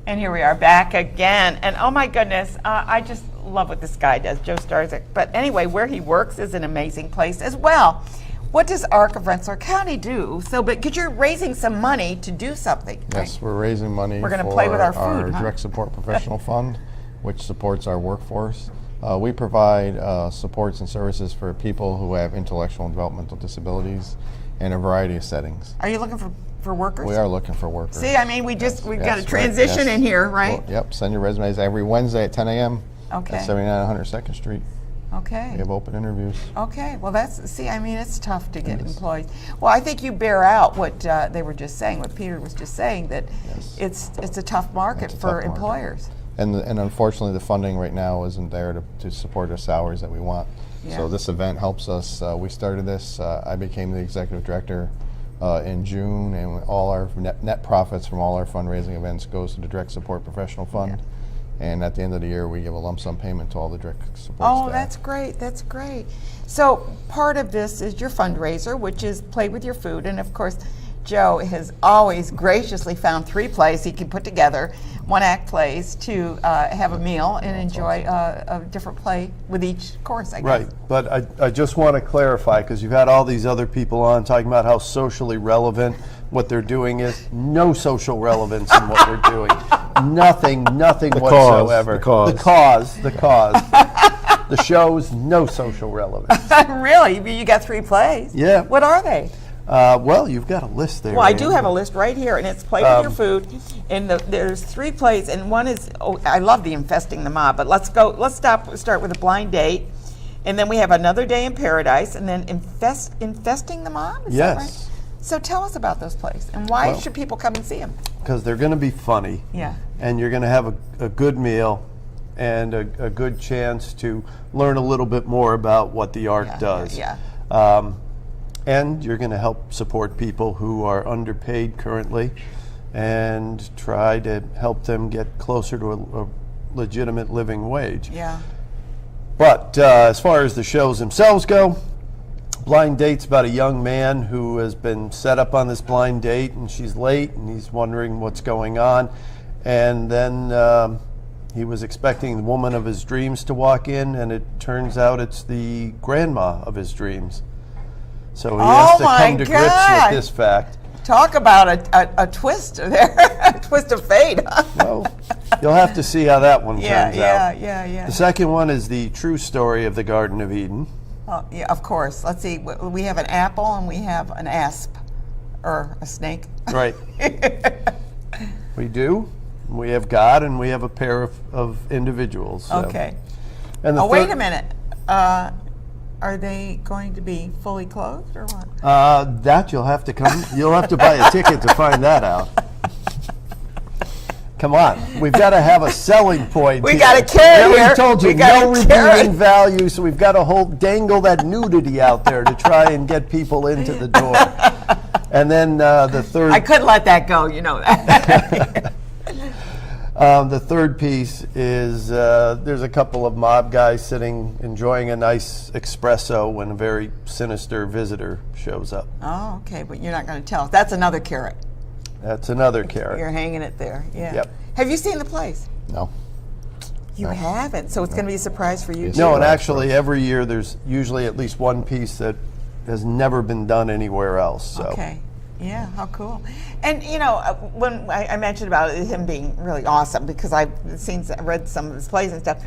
And here we are back again. And oh my goodness, I just love what this guy does, Joe Starzyk. But anyway, where he works is an amazing place as well. What does Arc of Rensselaer County do? So, because you're raising some money to do something. Yes, right? we're raising money We're going to for play with our food, huh? Direct Support Professional Fund, which supports our workforce. We provide supports and services for people who have intellectual and developmental disabilities in a variety of settings. Are you looking for workers? We are looking for workers. See, I mean, we've got a transition in here, right? Well, yep, send your resumes every Wednesday at 10 a.m. Okay. at 7900 2nd Street. Okay. We have open interviews. Okay, well I mean, it's tough to get employees. Well, I think you bear out what they were just saying, what Peter was just saying, that it's a tough market for employers. And unfortunately, the funding right now isn't there to support the salaries that we want. Yeah. So this event helps us. We started this. I became the executive director in June, and all our net profits from all our fundraising events goes to the Direct Support Professional Fund. Yeah. And at the end of the year, we give a lump sum payment to all the direct support staff. That's great. That's great. So part of this is your fundraiser, which is Play With Your Food. And of course, Joe has always graciously found 3 plays he can put together, 1-act plays, to have a meal and enjoy a different play with each course, I guess. Right, but I just want to clarify, because you've had all these other people on talking about how socially relevant what they're doing is. No social relevance in what we're doing. Nothing whatsoever. The cause. The show's no social relevance. Really? You got 3 plays? Yeah. What are they? Well, you've got a list there. Well, I do have a list right here, and it's Play With Your Food. And there's 3 plays, and one is, I love the Infesting the Mob, but let's start with a blind date. And then we have Another Day in Paradise, and then Infesting the Mob? Is that right? So tell us about those plays, and why should people come and see them? Because they're going to be funny. Yeah. And you're going to have a good meal and a good chance to learn a little bit more about what the Arc does. Yeah. And you're going to help support people who are underpaid currently and try to help them get closer to a legitimate living wage. Yeah. But as far as the shows themselves go, Blind Date's about a young man who has been set up on this blind date, and she's late, and he's wondering what's going on. And then he was expecting the woman of his dreams to walk in, and it turns out it's the grandma of his dreams. So he has to come to grips with this fact. Talk about a twist there, a twist of fate. Well, you'll have to see how that one turns out. Yeah. The second one is the true story of the Garden of Eden. Yeah, of course. Let's see. We have an apple and we have an asp, or a snake. Right. We do. We have God and we have a pair of individuals. Okay. And wait a minute. Are they going to be fully clothed or what? That you'll have to come. You'll have to buy a ticket to find that out. Come on, we've got to have a selling point. We got a carrot here. We told you no redeeming value, so we've got to dangle that nudity out there to try and get people into the door. And then the third. I couldn't let that go, you know that. The third piece is there's a couple of mob guys sitting enjoying a nice espresso when a very sinister visitor shows up. Oh, okay, but you're not going to tell us. That's another carrot. That's another carrot. You're hanging it there, yeah. Yep. Have you seen the plays? No. You haven't, so it's going to be a surprise for you. No, and actually every year there's usually at least one piece that has never been done anywhere else. So. Okay. Yeah, how cool. And you know, when I mentioned about him being really awesome, because I've read some of his plays and stuff,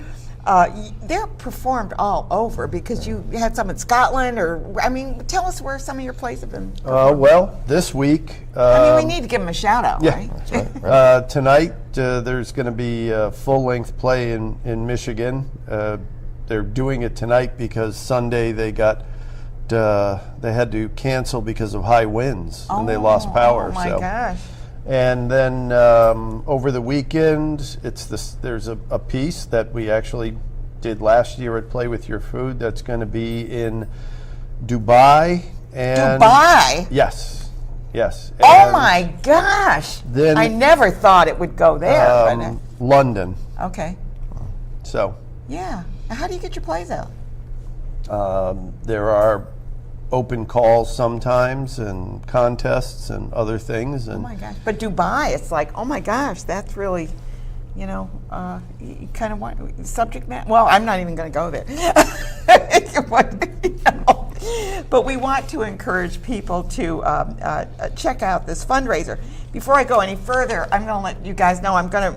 they're performed all over, because you had some in Scotland, or, I mean, tell us where some of your plays have been performed. Well, this week. I mean, we need to give them a shout out, right? That's right. Tonight, there's going to be a full-length play in Michigan. They're doing it tonight because Sunday they had to cancel because of high winds and they lost power. Oh my gosh. And then over the weekend, there's a piece that we actually did last year at Play With Your Food that's going to be in Dubai. And Dubai? Yes. Oh my gosh. Then, I never thought it would go there. London. Okay. So. Yeah. How do you get your plays out? There are open calls sometimes and contests and other things. And oh my gosh. But Dubai, it's like, oh my gosh, that's really you know, you kind of want subject matter. Well, I'm not even going to go there. But we want to encourage people to check out this fundraiser. Before I go any further, I'm going to let you guys know, I'm going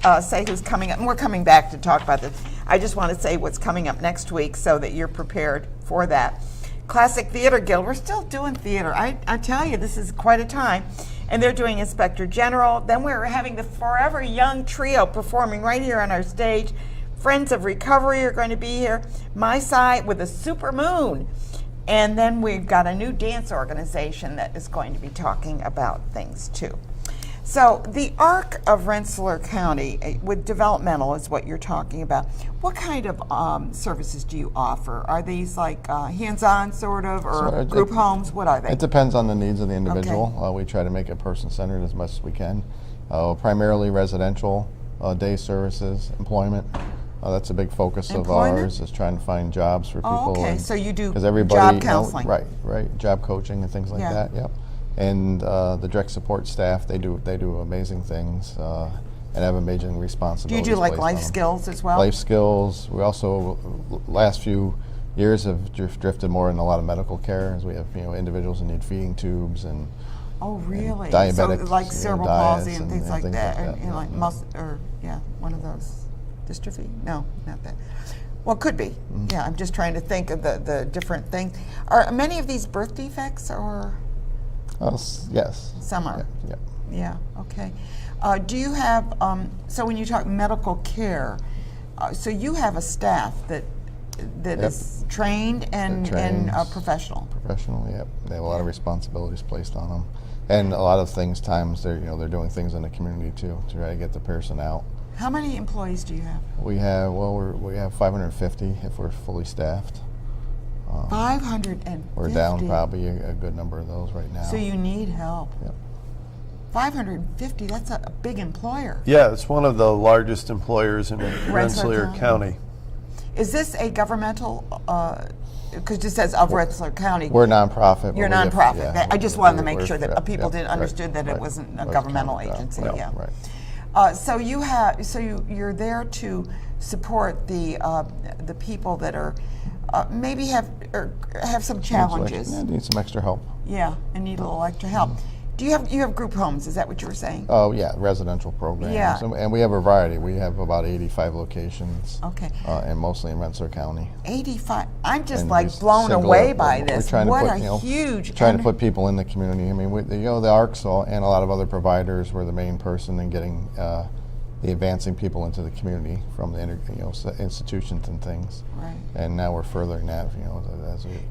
to say who's coming up, and we're coming back to talk about this. I just want to say what's coming up next week so that you're prepared for that. Classic Theater Guild, we're still doing theater. I tell you, this is quite a time. And they're doing Inspector General. Then we're having the Forever Young Trio performing right here on our stage. Friends of Recovery are going to be here. My Side with a Super Moon. And then we've got a new dance organization that is going to be talking about things too. So the Arc of Rensselaer County with developmental is what you're talking about. What kind of services do you offer? Are these like hands-on sort of, or group homes? What are they? It depends on the needs of the individual. Okay. We try to make it person-centered as much as we can. Primarily residential, day services, employment. That's a big focus of ours, is trying to find jobs for people. Okay, and, so you do everybody, job counseling. Right, job coaching and things like that, yep. And the direct support staff, they do amazing things and have amazing responsibilities. Do you do like life skills as well? Life skills. We also, last few years, have drifted more in a lot of medical care, as we have individuals who need feeding tubes and really? And diabetics, so like cerebral palsy and things like things that, like that. and like one of those dystrophy. No, not that. Well, it could be. Mm-hmm. Yeah, I'm just trying to think of the different things. Are many of these birth defects or? Yes. Some are. Yeah. Yeah. Okay. Do you have? So when you talk medical care, so you have a staff that is trained and professional. Professional. Yep. They have a lot of responsibilities placed on them, and a lot of things. Times they're doing things in the community too to try to get the person out. How many employees do you have? We have we have 550 if we're fully staffed. 550. We're down probably a good number of those right now. So you need help. Yep. 550, that's a big employer. Yeah, it's one of the largest employers in Rensselaer County. Is this a governmental, because it says of Rensselaer County. We're nonprofit. You're nonprofit. Yeah, I just wanted to make sure that people didn't understood that it wasn't a governmental agency. Yeah. Right. So you're there to support the people that are maybe have some challenges. Need some extra help. Yeah, and need a little extra help. Do you have group homes? Is that what you were saying? Oh yeah, residential programs. Yeah. And we have a variety. We have about 85 locations. Okay. And mostly in Rensselaer County. 85. I'm just like blown away by this. What a huge. Trying to put people in the community. I mean, the Arcs and a lot of other providers were the main person in getting the advancing people into the community from the institutions and things. Right. And now we're furthering that.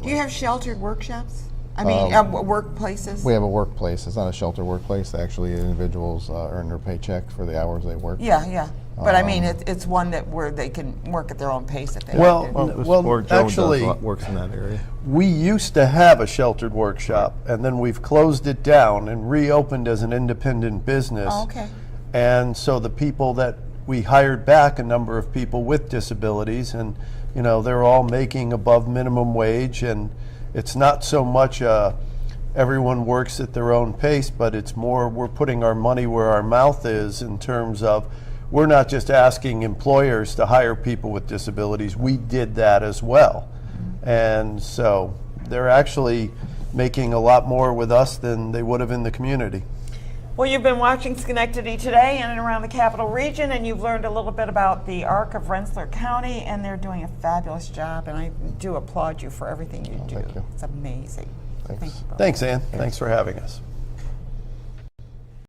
Do you have sheltered workshops? I mean, workplaces? We have a workplace. It's not a shelter workplace. Actually, individuals earn their paycheck for the hours they work. Yeah. But I mean, it's one where they can work at their own pace if they want to. Well, actually, works in that area. We used to have a sheltered workshop, and then we've closed it down and reopened as an independent business. Oh, okay. And so the people that we hired back, a number of people with disabilities, and they're all making above minimum wage, and it's not so much everyone works at their own pace, but it's more we're putting our money where our mouth is in terms of we're not just asking employers to hire people with disabilities. We did that as well. And so they're actually making a lot more with us than they would have in the community. Well, you've been watching Schenectady today in and around the Capital Region, and you've learned a little bit about the Arc of Rensselaer County, and they're doing a fabulous job, and I do applaud you for everything you do. Thank you. It's amazing. Thanks. Thanks, Ann. Thanks for having us.